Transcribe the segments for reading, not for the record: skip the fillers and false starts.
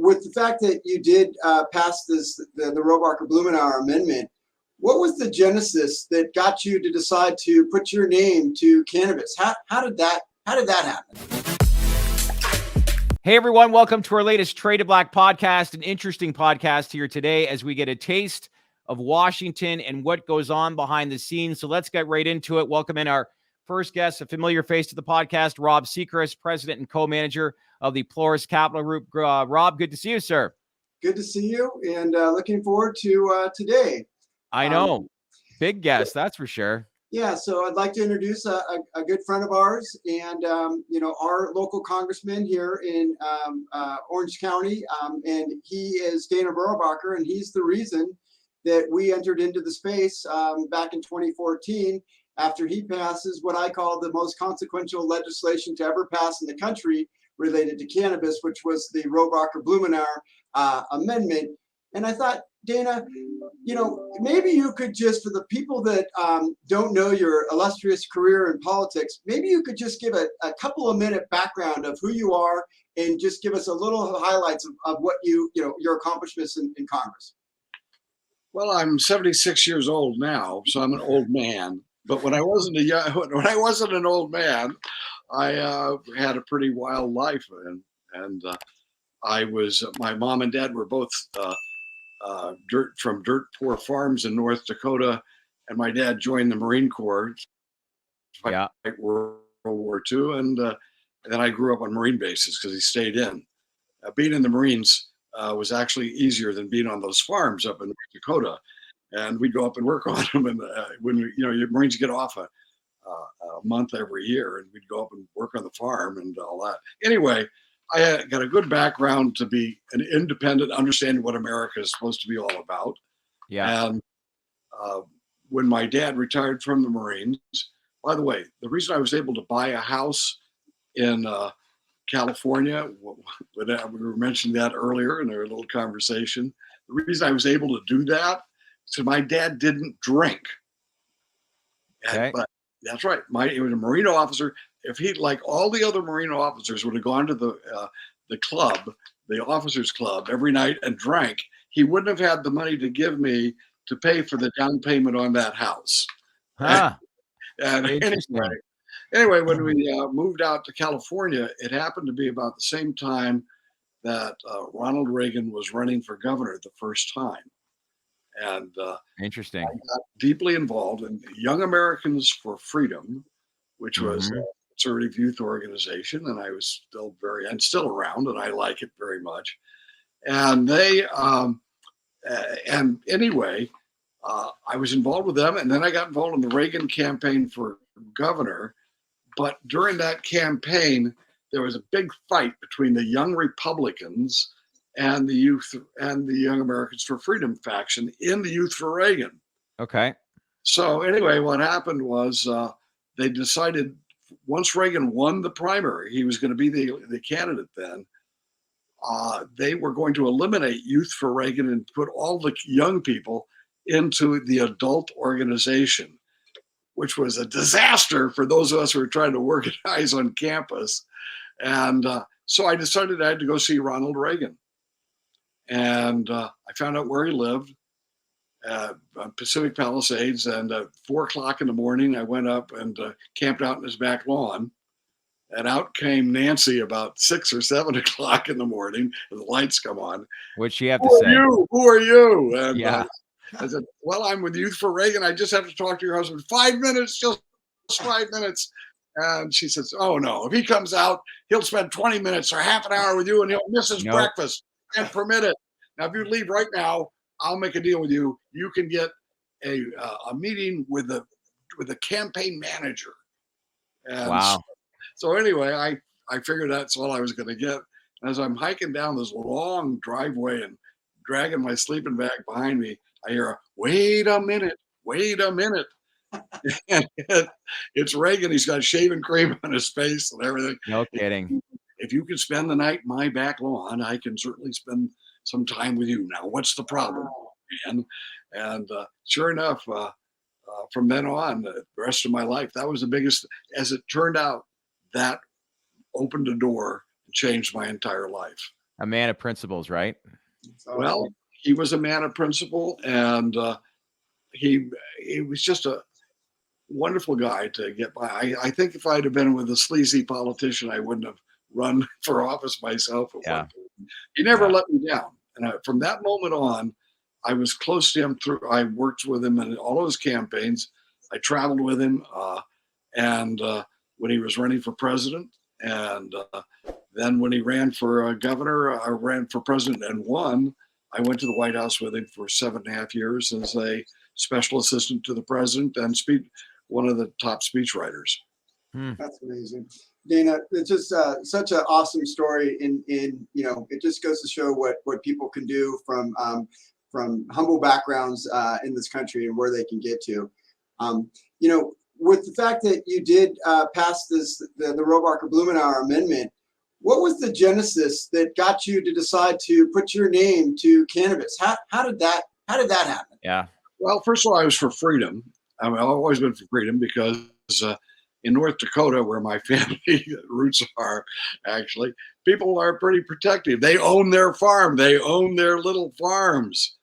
with the fact that you did pass the Rohrabacher Blumenauer amendment, what was the genesis that got you to decide to put your name to cannabis? How did that happen? Hey everyone, welcome to our latest Trade to Black podcast, an interesting podcast here today as we get a taste of Washington and what goes on behind the scenes. So let's get right into it. Welcome in our first guest, a familiar face to the podcast, Rob Sechrist, president and co-manager of the Pelorus Capital Group. Rob, good to see you, sir. Good to see you, and looking forward to today. I know. Big guest, that's for sure. Yeah, so I'd like to introduce a good friend of ours and, our local congressman here in Orange County. And he is Dana Rohrabacher, and he's the reason that we entered into the space back in 2014 after he passes what I call the most consequential legislation to ever pass in the country related to cannabis, which was the Rohrabacher Blumenauer amendment. And I thought, Dana, maybe you could just, for the people that don't know your illustrious career in politics, maybe you could just give a couple of minute background of who you are and just give us a little highlights of what your accomplishments in Congress. Well, I'm 76 years old now, so I'm an old man. But when I wasn't an old man, I had a pretty wild life, and my mom and dad were both from dirt poor farms in North Dakota, and my dad joined the Marine Corps to fight World War II, and then I grew up on Marine bases because he stayed in. Being in the Marines was actually easier than being on those farms up in North Dakota, and we'd go up and work on them. And when your Marines get off a month every year, and we'd go up and work on the farm and all that. Anyway, I got a good background to be an independent, understanding what America is supposed to be all about. Yeah. And when my dad retired from the Marines, by the way, the reason I was able to buy a house in California, we were mentioning that earlier in our little conversation. The reason I was able to do that is my dad didn't drink. Okay. But that's right. He was a Marine officer. If he, like all the other Marine officers, would have gone to the club, the officers' club, every night and drank, he wouldn't have had the money to give me to pay for the down payment on that house. Huh. And anyway, when we moved out to California, it happened to be about the same time that Ronald Reagan was running for governor the first time. And interesting. I got deeply involved in Young Americans for Freedom, which was a conservative youth organization, and I was still around, and I like it very much. And they, and anyway, I was involved with them, and then I got involved in the Reagan campaign for governor. But during that campaign, there was a big fight between the Young Republicans and the Youth and the Young Americans for Freedom faction in the Youth for Reagan. Okay. So anyway, what happened was they decided once Reagan won the primary, he was going to be the candidate then. They were going to eliminate Youth for Reagan and put all the young people into the adult organization, which was a disaster for those of us who were trying to organize on campus. And so I decided I had to go see Ronald Reagan. And I found out where he lived on Pacific Palisades. And at 4:00 in the morning, I went up and camped out in his back lawn. And out came Nancy about 6 or 7 o'clock in the morning, and the lights come on. What'd she have to say? Who are you? And I said, well, I'm with Youth for Reagan. I just have to talk to your husband. 5 minutes, just 5 minutes. And she says, oh, no. If he comes out, he'll spend 20 minutes or half an hour with you, and he'll miss his breakfast. Can't permit it. Now, if you leave right now, I'll make a deal with you. You can get a meeting with the campaign manager. And wow. So anyway, I figured that's all I was going to get. As I'm hiking down this long driveway and dragging my sleeping bag behind me, I hear, wait a minute. And it's Reagan. He's got shaving cream on his face and everything. No kidding. If you could spend the night in my back lawn, I can certainly spend some time with you. Now, what's the problem, man? And sure enough, from then on, the rest of my life, that was the biggest. As it turned out, that opened a door and changed my entire life. A man of principles, right? Well, he was a man of principle, and he was just a wonderful guy to get by. I think if I'd have been with a sleazy politician, I wouldn't have run for office myself at one point. He never let me down. And from that moment on, I was close to him I worked with him in all of his campaigns. I traveled with him. And when he was running for president, and then when he ran for governor, I ran for president and won. I went to the White House with him for 7.5 years as a special assistant to the president and one of the top speechwriters. That's amazing. Dana, it's just such an awesome story. It just goes to show what people can do from humble backgrounds in this country and where they can get to. With the fact that you did pass the Rohrabacher Blumenauer amendment, what was the genesis that got you to decide to put your name to cannabis? How did that happen? Yeah. Well, first of all, I was for freedom. I've always been for freedom because in North Dakota, where my family roots are, actually, people are pretty protective. They own their farm. They own their little farms.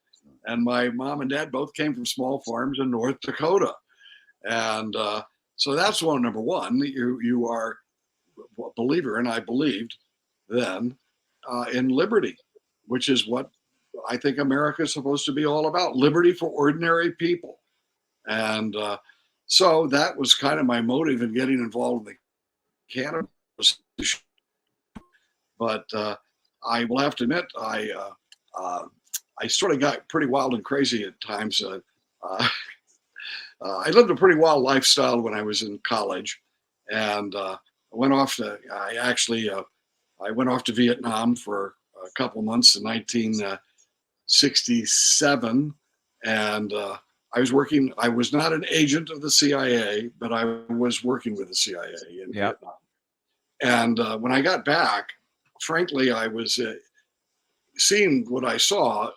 And my mom and dad both came from small farms in North Dakota. And so that's number one. You are a believer, and I believed then in liberty, which is what I think America is supposed to be all about: liberty for ordinary people. And so that was kind of my motive in getting involved in the cannabis issue. But I will have to admit, I sort of got pretty wild and crazy at times. I lived a pretty wild lifestyle when I was in college, and I went off to Vietnam for a couple months in 1967, and I was not an agent of the CIA, but I was working with the CIA in Vietnam. And when I got back, frankly, I was seeing what I saw.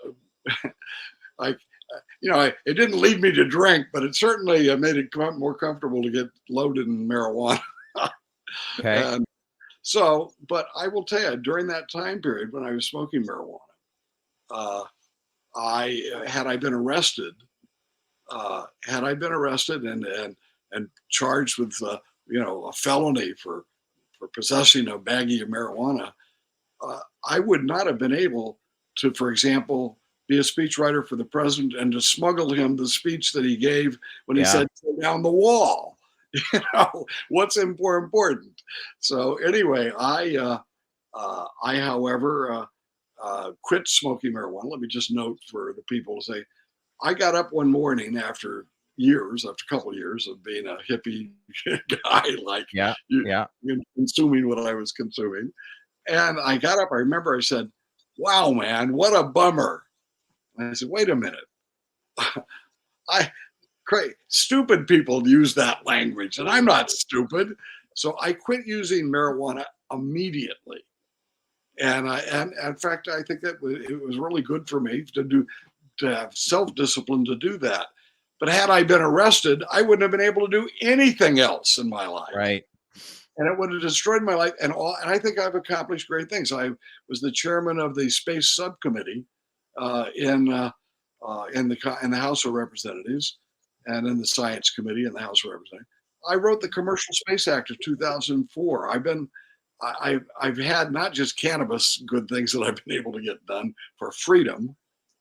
It didn't lead me to drink, but it certainly made it more comfortable to get loaded in marijuana. Okay. And but I will tell you, during that time period when I was smoking marijuana, had I been arrested and charged with a felony for possessing a baggie of marijuana, I would not have been able to, for example, be a speechwriter for the president and to smuggle him the speech that he gave when he said, "Tear down the wall." What's more important? So anyway, I however, quit smoking marijuana. Let me just note for the people to say, I got up one morning after a couple of years of being a hippie guy, consuming what I was consuming. And I got up, I remember I said, "Wow, man, what a bummer." And I said, "Wait a minute. Stupid people use that language, and I'm not stupid." So I quit using marijuana immediately. And in fact, I think that it was really good for me to have self-discipline to do that. But had I been arrested, I wouldn't have been able to do anything else in my life. Right. And it would have destroyed my life. And I think I've accomplished great things. I was the chairman of the space subcommittee in the House of Representatives, and in the Science Committee in the House of Representatives. I wrote the Commercial Space Act of 2004. I've had not just cannabis good things that I've been able to get done for freedom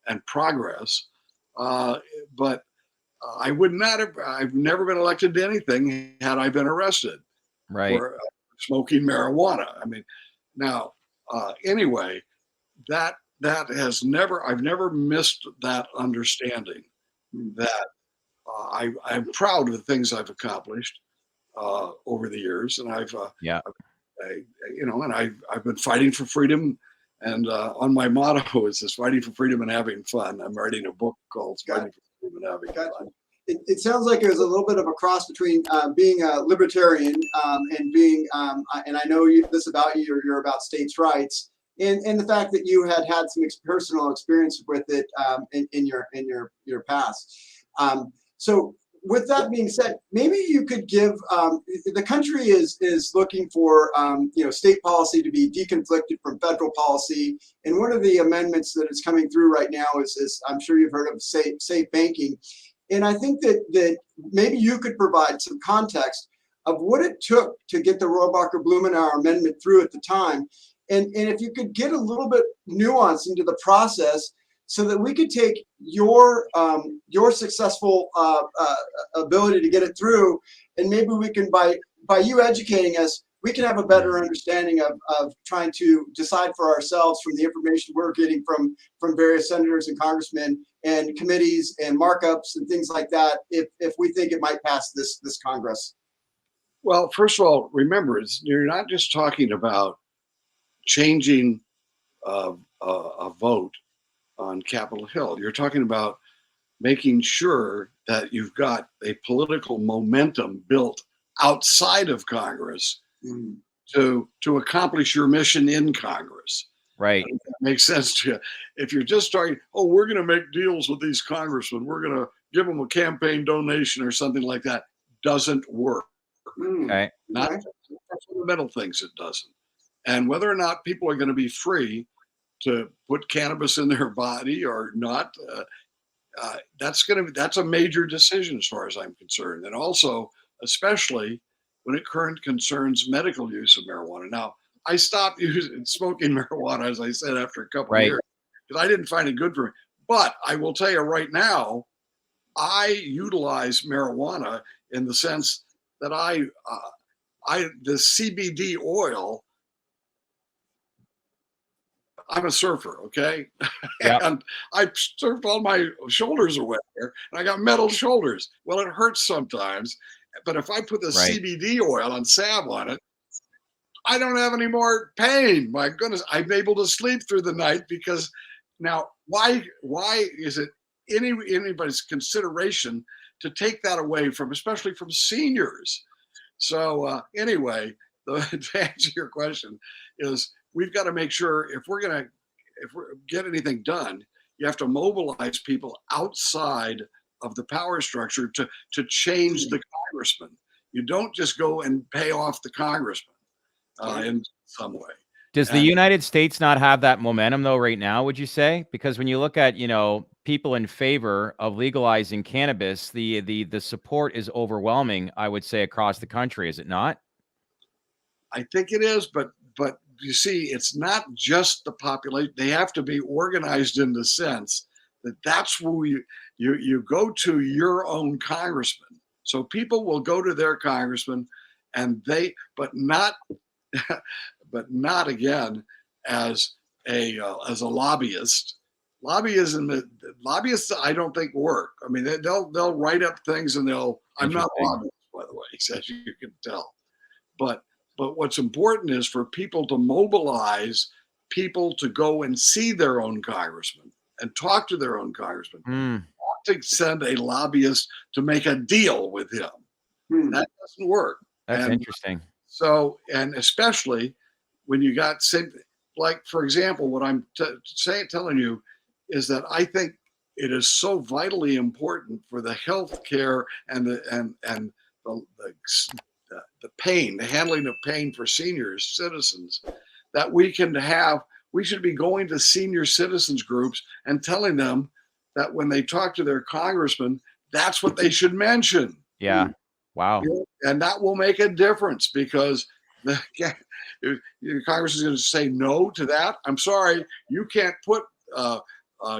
and progress, but I've never been elected to anything had I been arrested for smoking marijuana. I mean, now, anyway, I've never missed that understanding that I'm proud of the things I've accomplished over the years, and I've been fighting for freedom. And on my motto is this: fighting for freedom and having fun. I'm writing a book called "Fighting for Freedom and Having Fun." It sounds like there's a little bit of a cross between being a libertarian and being, and I know this about you, you're about states' rights, and the fact that you had some personal experience with it in your past. So with that being said, maybe you could give, the country is looking for, state policy to be deconflicted from federal policy. And one of the amendments that is coming through right now is I'm sure you've heard of safe banking. And I think that maybe you could provide some context of what it took to get the Rohrabacher Blumenauer amendment through at the time. And if you could get a little bit nuance into the process, so that we could take your successful ability to get it through, and maybe we can, by you educating us, we can have a better understanding of trying to decide for ourselves from the information we're getting from various senators and congressmen and committees and markups and things like that, if we think it might pass this Congress. Well, first of all, remember, you're not just talking about changing a vote on Capitol Hill. You're talking about making sure that you've got a political momentum built outside of Congress to accomplish your mission in Congress. Right. That makes sense to you. If you're just starting, we're going to make deals with these congressmen, we're going to give them a campaign donation or something like that, doesn't work. Okay. Not fundamental things, it doesn't. And whether or not people are going to be free to put cannabis in their body or not, that's a major decision as far as I'm concerned. And also, especially when it concerns medical use of marijuana. Now, I stopped smoking marijuana, as I said, after a couple of years because I didn't find it good for me. But I will tell you right now, I utilize marijuana in the sense that the CBD oil. I'm a surfer, okay? Yep. And I surfed all my shoulders away there, and I got metal shoulders. Well, it hurts sometimes, but if I put the CBD oil and salve on it, I don't have any more pain. My goodness, I'm able to sleep through the night because now, why is it anybody's consideration to take that away from, especially from seniors? So anyway, to answer your question is, we've got to make sure if we're get anything done, you have to mobilize people outside of the power structure to change the congressman. You don't just go and pay off the congressman in some way. Does the United States not have that momentum though right now, would you say? Because when you look at, people in favor of legalizing cannabis, the support is overwhelming, I would say, across the country, is it not? I think it is, but you see, it's not just the population. They have to be organized in the sense that that's who you go to your own congressman. So people will go to their congressman, and but not again as a lobbyist. Lobbyists, I don't think work. I mean, they'll write up things and I'm not a lobbyist, by the way, as you can tell, but what's important is for people to mobilize people to go and see their own congressman and talk to their own congressman. Not to send a lobbyist to make a deal with him. That doesn't work. That's interesting. So, and especially when you got, like, for example, what I'm telling you is that I think it is so vitally important for the health care and the pain, the handling of pain for seniors, citizens, that we should be going to senior citizens groups and telling them that when they talk to their congressman, that's what they should mention. Yeah. Wow. And that will make a difference because the Congress is going to say no to that. I'm sorry, you can't put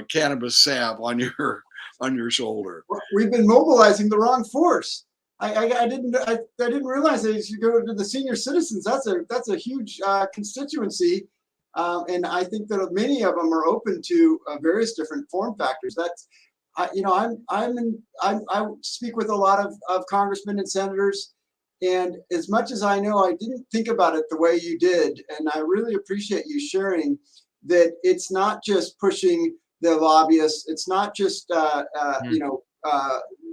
cannabis salve on your shoulder. We've been mobilizing the wrong force. I didn't realize that you should go to the senior citizens. That's a huge constituency, and I think that many of them are open to various different form factors. I speak with a lot of congressmen and senators, and as much as I know, I didn't think about it the way you did, and I really appreciate you sharing that. It's not just pushing the lobbyists. It's not just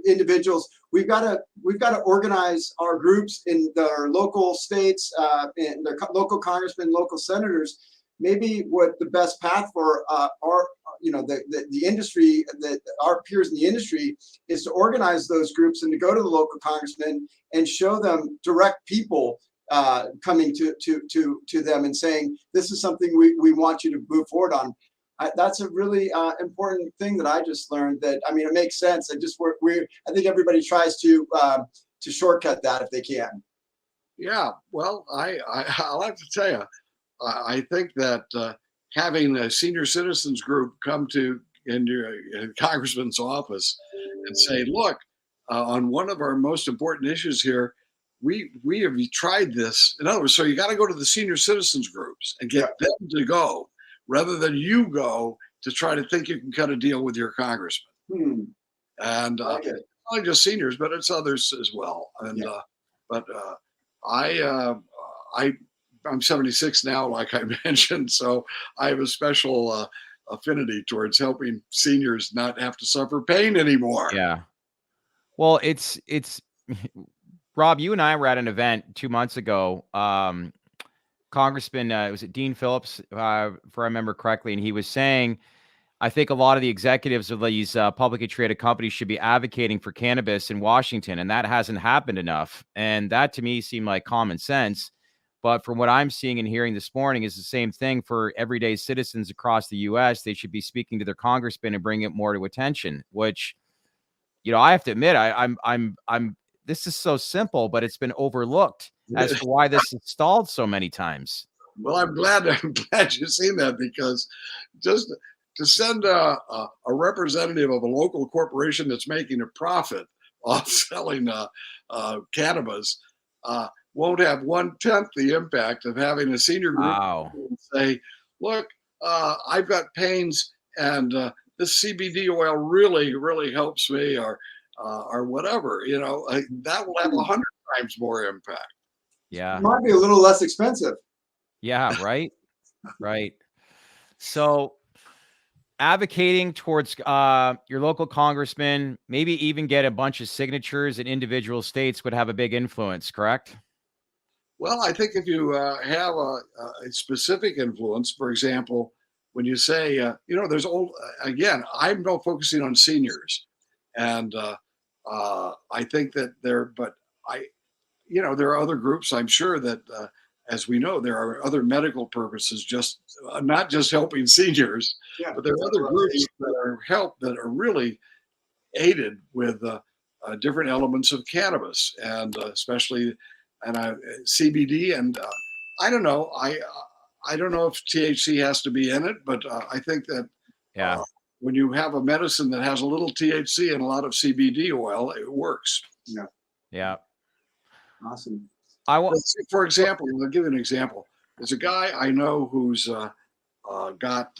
individuals. We've got to organize our groups in our local states, and their local congressmen, local senators. Maybe what the best path for our the industry, that our peers in the industry, is to organize those groups and to go to the local congressmen and show them direct people coming to them and saying, this is something we want you to move forward on. That's a really important thing that I just learned. That, I mean, it makes sense. I think everybody tries to shortcut that if they can. Yeah, well, I'll have to tell you, I think that having a senior citizens group come into a congressman's office and say, look, on one of our most important issues here, we have tried this. In other words, so you got to go to the senior citizens groups and get them to go, rather than you go to try to think you can cut a deal with your congressman. And not just seniors, but it's others as well. And I'm 76 now, like I mentioned, so I have a special affinity towards helping seniors not have to suffer pain anymore. Yeah. Well, it's Rob, you and I were at an event 2 months ago. Congressman, was it Dean Phillips, if I remember correctly, and he was saying, I think a lot of the executives of these publicly traded companies should be advocating for cannabis in Washington, and that hasn't happened enough. And that to me seemed like common sense. But from what I'm seeing and hearing this morning is the same thing for everyday citizens across the U.S. They should be speaking to their congressman and bringing it more to attention, which, I have to admit, I'm this is so simple, but it's been overlooked as to why this is stalled so many times. Well, I'm glad you've seen that, because just to send a representative of a local corporation that's making a profit off selling cannabis won't have 1/10 the impact of having a senior group say, look, I've got pains, and this CBD oil really, really helps me, or whatever, that will have 100 times more impact. Yeah. It might be a little less expensive. Yeah, right. Right. So advocating towards your local congressman, maybe even get a bunch of signatures in individual states would have a big influence, correct? Well, I think if you have a specific influence, for example, when you say, there's again, I'm not focusing on seniors. And I think that there are other groups, I'm sure, that, as we know, there are other medical purposes, just not just helping seniors, but there are other groups that are really aided with different elements of cannabis, and especially CBD. And I don't know. I don't know if THC has to be in it, but I think that when you have a medicine that has a little THC and a lot of CBD oil, it works. Yeah. Yeah. Awesome. For example, I'll give you an example. There's a guy I know who's got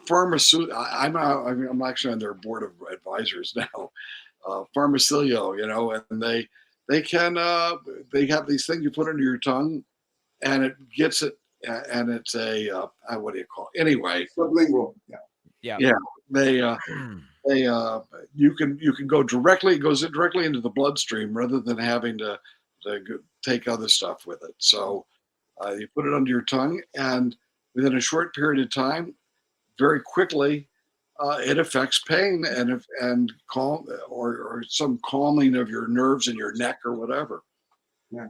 pharmaceutical. I'm actually on their board of advisors now. Pharmacilio, and they have these things you put under your tongue, and it gets it, and it's a what do you call it? Anyway, sublingual. Yeah. You can go directly. It goes directly into the bloodstream rather than having to take other stuff with it. So you put it under your tongue, and within a short period of time, very quickly, it affects pain and calm, or some calming of your nerves in your neck or whatever. Yeah,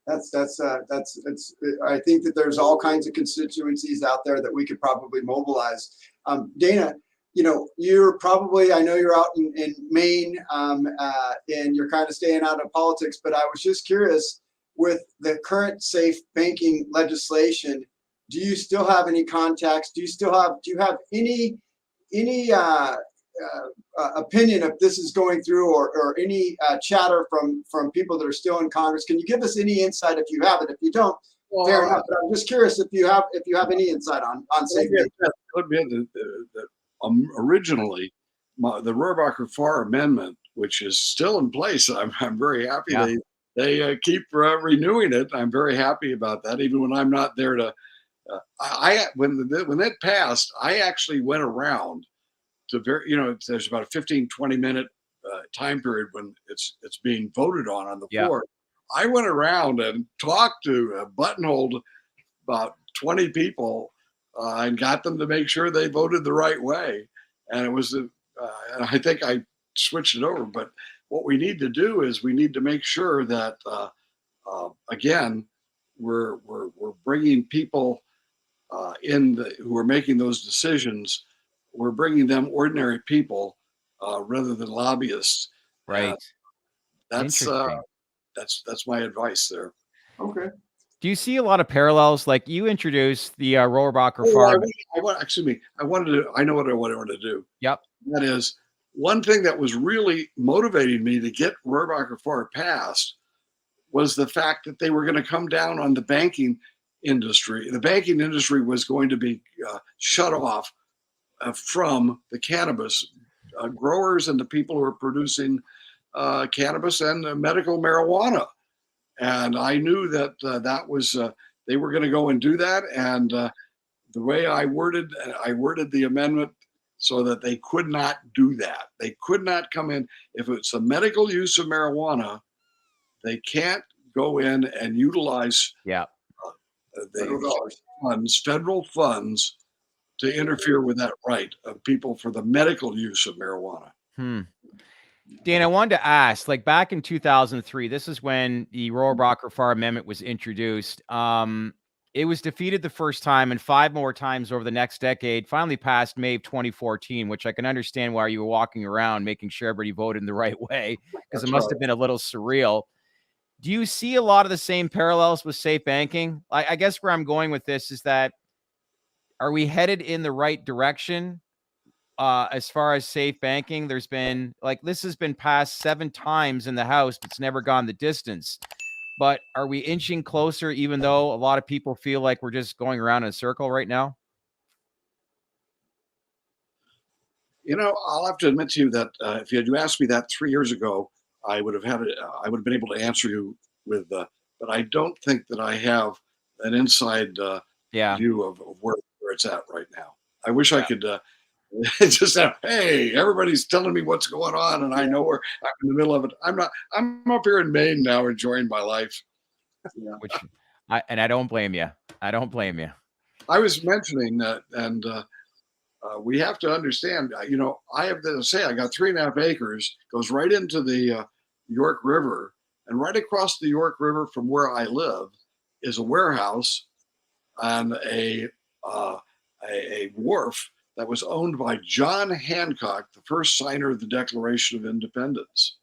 that's I think that there's all kinds of constituencies out there that we could probably mobilize. Dana, you're probably, I know you're out in Maine, and you're kind of staying out of politics, but I was just curious, with the current safe banking legislation, do you still have any contacts? Do you have any opinion if this is going through, or any chatter from people that are still in Congress? Can you give us any insight if you have it? If you don't, fair enough. But I'm just curious if you have any insight on safety. Originally, the Rohrabacher FAR amendment, which is still in place, I'm very happy they keep renewing it. I'm very happy about that, even when I'm not there to. When that passed, I actually went around to there's about a 15-20 minute time period when it's being voted on the floor. I went around and talked to buttonholed about 20 people and got them to make sure they voted the right way. And it was, and I think I switched it over. But what we need to do is we need to make sure that, again, we're bringing people who are making those decisions. We're bringing them ordinary people rather than lobbyists. Right. That's Interesting. that's my advice there. Okay. Do you see a lot of parallels? Like you introduced the Rohrabacher Oh, farm. I know what I wanted to do. Yep. That is one thing that was really motivating me to get Rohrabacher Farm passed was the fact that they were going to come down on the banking industry. The banking industry was going to be shut off from the cannabis growers and the people who are producing cannabis and medical marijuana. And I knew that that was they were going to go and do that. And the way I worded the amendment so that they could not do that. They could not come in if it's a medical use of marijuana. They can't go in and utilize federal funds to interfere with that right of people for the medical use of marijuana. Dan, I wanted to ask, like back in 2003, this is when the Rohrabacher Farm Amendment was introduced. It was defeated the first time and 5 more times over the next decade, finally passed May of 2014, which I can understand why you were walking around making sure everybody voted in the right way, because it must have been a little surreal. Do you see a lot of the same parallels with safe banking? I guess where I'm going with this is that, are we headed in the right direction? As far as safe banking, there's been this has been passed 7 times in the House, but it's never gone the distance. But are we inching closer, even though a lot of people feel like we're just going around in a circle right now? I'll have to admit to you that if you had asked me that 3 years ago, I would have been able to answer you with, but I don't think that I have an inside view of where it's at right now. I wish I could just have, hey, everybody's telling me what's going on, and I know where I'm in the middle of it. I'm up here in Maine now, enjoying my life. Which I don't blame you. I don't blame you. I was mentioning that, and we have to understand. I have to say, I got 3.5 acres, goes right into the York River, and right across the York River from where I live is a warehouse and a wharf that was owned by John Hancock, the first signer of the Declaration of Independence.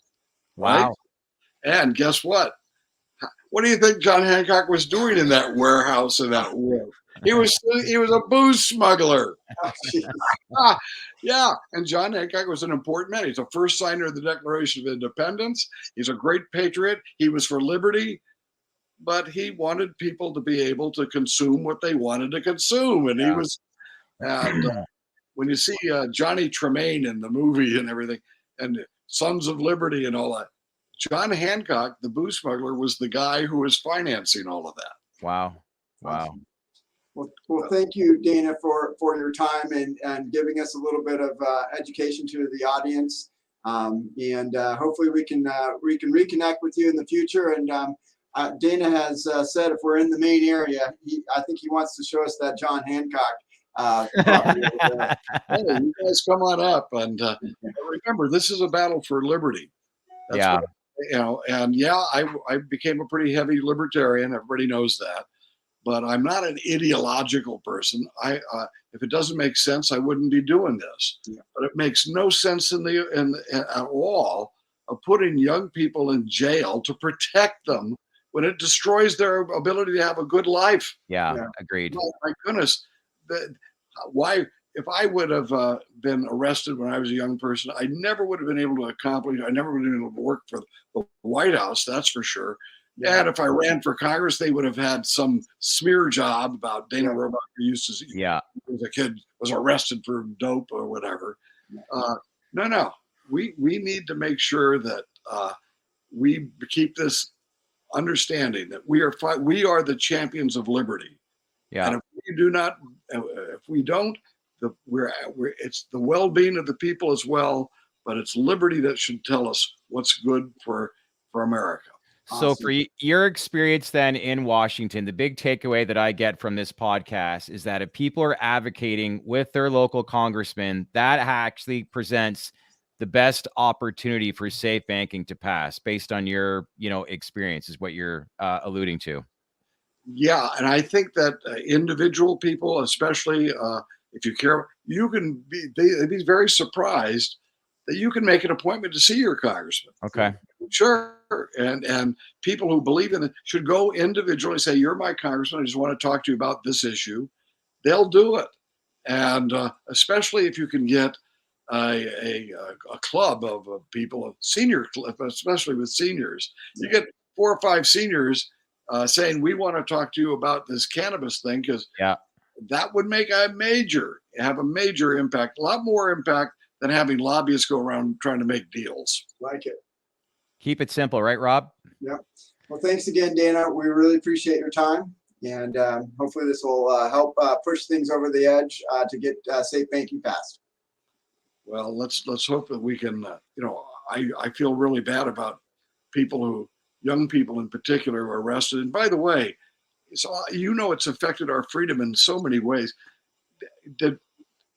Wow. Right? And guess what? What do you think John Hancock was doing in that warehouse and that wharf? He was a booze smuggler. Yeah, and John Hancock was an important man. He's the first signer of the Declaration of Independence. He's a great patriot. He was for liberty, but he wanted people to be able to consume what they wanted to consume, and he was. And when you see Johnny Tremaine in the movie and everything, and Sons of Liberty and all that, John Hancock, the booze smuggler, was the guy who was financing all of that. Wow. Well, thank you, Dana, for your time and giving us a little bit of education to the audience. And hopefully we can reconnect with you in the future. And Dana has said if we're in the Maine area, I think he wants to show us that John Hancock property. Hey, you guys come on up, and remember, this is a battle for liberty. That's I became a pretty heavy libertarian. Everybody knows that. But I'm not an ideological person. If it doesn't make sense, I wouldn't be doing this. Yeah. But it makes no sense at all of putting young people in jail to protect them when it destroys their ability to have a good life. Yeah. Agreed. My goodness, why? If I would have been arrested when I was a young person, I never would have been able to accomplish. I never would have been able to work for the White House. That's for sure. Yeah. And if I ran for Congress, they would have had some smear job about Dana Rohrabacher used to, as a kid, was arrested for dope or whatever. No. We need to make sure that we keep this understanding that we are the champions of liberty. Yeah. And if we don't, it's the well-being of the people as well, but it's liberty that should tell us what's good for America. So Awesome. for your experience then in Washington, the big takeaway that I get from this podcast is that if people are advocating with their local congressman, that actually presents the best opportunity for safe banking to pass based on your, experience is what you're alluding to. Yeah, and I think that individual people, especially if you care, you can be they'd be very surprised that you can make an appointment to see your congressman. Okay. Sure, and people who believe in it should go individually. Say, "You're my congressman. I just want to talk to you about this issue." They'll do it, and especially if you can get a club of people, a senior club, especially with seniors. You get 4 or 5 seniors saying, "We want to talk to you about this cannabis thing," because Yeah. that would have a major impact, a lot more impact than having lobbyists go around trying to make deals. Like it. Keep it simple, right, Rob? Yep. Well, thanks again, Dana. We really appreciate your time. And hopefully this will help push things over the edge to get safe banking passed. Well, let's hope that we can. I feel really bad about young people in particular, are arrested. And by the way, it's affected our freedom in so many ways.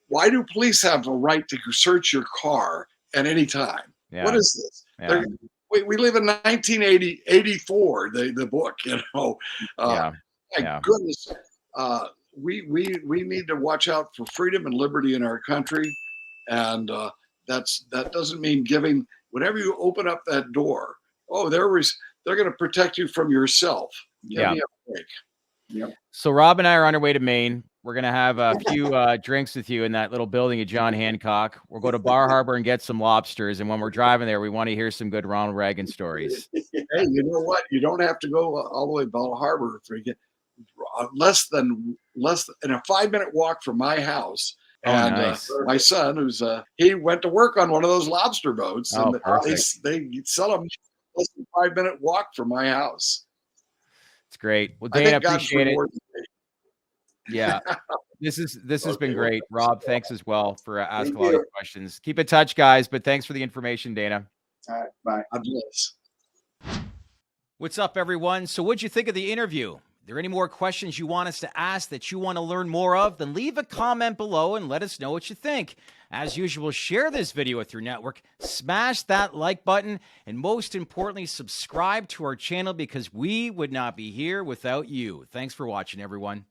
Why do police have a right to search your car at any time? Yeah. What is this? Yeah. We live in 1984. The book, Yeah. My goodness, we need to watch out for freedom and liberty in our country, and that doesn't mean giving. Whenever you open up that door, they're going to protect you from yourself. Give me a break. Yep. So Rob and I are on our way to Maine. We're going to have a few drinks with you in that little building at John Hancock. We'll go to Bar Harbor and get some lobsters. And when we're driving there, we want to hear some good Ronald Reagan stories. Hey, you know what? You don't have to go all the way to Bar Harbor for less than in a 5-minute walk from my house. And nice. My son, he went to work on one of those lobster boats, and they sell them less than 5-minute walk from my house. It's great. Well, Dana, appreciate it. Me. Yeah, this has been great. Rob, thanks as well for asking all these questions. Keep in touch, guys. But thanks for the information, Dana. All right, bye. God bless. What's up, everyone? So what'd you think of the interview? Are there any more questions you want us to ask that you want to learn more of? Then leave a comment below and let us know what you think. As usual, share this video with your network, smash that like button, and most importantly, subscribe to our channel because we would not be here without you. Thanks for watching, everyone.